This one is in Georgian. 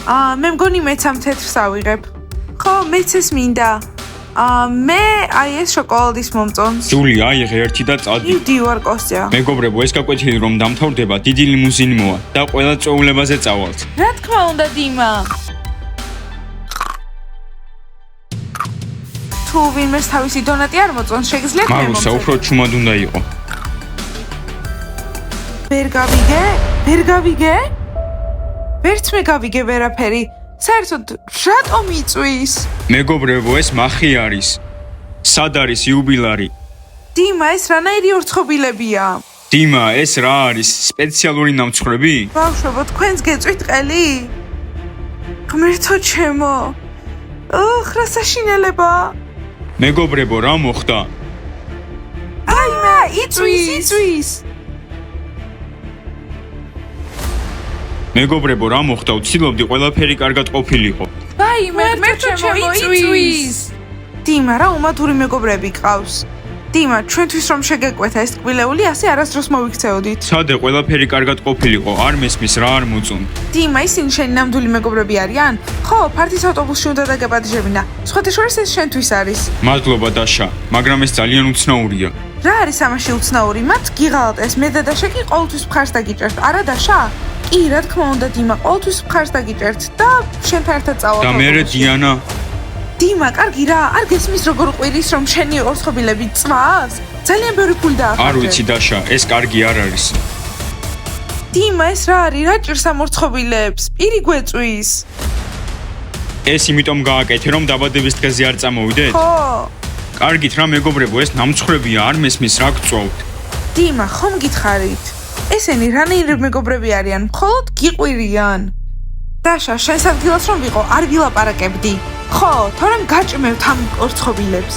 მე მგონი მეც ამ თეთრს ავიღებ. ხო, მეც ეს მინდა. მე აი ეს შოკოლადის მომწონს. ჯული, აიღე ერთი და წადი. იდი ვარ კოსტია. მეგობრებო, ეს გაკვეთილი რომ დამთავრდება, დიდი ლიმუზინი მოვა და ყველა წვეულებაზე წავალთ. რა თქმა უნდა, დიმა. თუ ვინმეს თავისი დონატი არ მოწონს, შეგიძლიათ მე მარუსა, უფრო ჩუმად უნდა იყო. ვერ გავიგე? ვერც მე გავიგე ვერაფერი. საერთოდ რატომ იწვის? მეგობრებო, ეს მახი არის. სად არის იუბილარი? დიმა, ეს რანაირი ორცხობილებია? დიმა, ეს რა არის? სპეციალური ნამცხრები? ბავშვებო, თქვენს გეწვით ყელი? ღმერთო ჩემო. რა საშინელება? მეგობრებო, რა მოხდა? აიმე, იწვის. მეგობრებო, რა მოხდა? ვცდილობდი ყველაფერი კარგად ყოფილიყო. აიმე, ღმერთო ჩემო, იწვის. დიმა, რა უმათური მეგობრები გყავს? დიმა, ჩვენთვის რომ შეგეკვეთა ეს ტკბილეული, ასე არასდროს მოვიქცეოდით. ცადე, ყველაფერი კარგად ყოფილიყო. არ მესმის რა არ მოწონთ. დიმა, ისინი შენი ნამდვილი მეგობრები არიან? ხო, ფართის ავტობუსში უნდა დაგეპატიჟებინა. სხვათა შორის ეს შენთვის არის. მადლობა, დაშა, მაგრამ ეს ძალიან უცნაურია. რა არის ამაში უცნაური? მათ გიღალატეს, მე და დაშა კი ყოველთვის მხარს დაგიჭერთ. არა, დაშა? კი, რა თქმა უნდა, დიმა, ყოველთვის მხარს დაგიჭერთ და შენთან ერთად წავალ. და მერე დიანა? დიმა, კარგი რა, არ გესმის როგორ ყვირის რომ შენი ორცხობილები წვას? ძალიან ბევრი ფული დაახარჯე. არ ვიცი, დაშა, ეს კარგი არ არის. დიმა, ეს რა არის? რა ჭირს ამ ორცხობილებს? პირი გვეწვის. ეს იმიტომ გააკეთე, რომ დაბადების დღეზე არ წამოვიდეთ? ხო. კარგით რა მეგობრებო, ეს ნამცხრებია, არ მესმის რა გწოვთ. დიმა, ხომ გითხარით? ესენი რანაირი მეგობრები არიან? მხოლოდ გიყვირიან. დაშა, შენს ადგილას რომ ვიყო, არ ვილაპარაკებდი. ხო, თორემ გაჭმევთ ამ ორცხობილებს.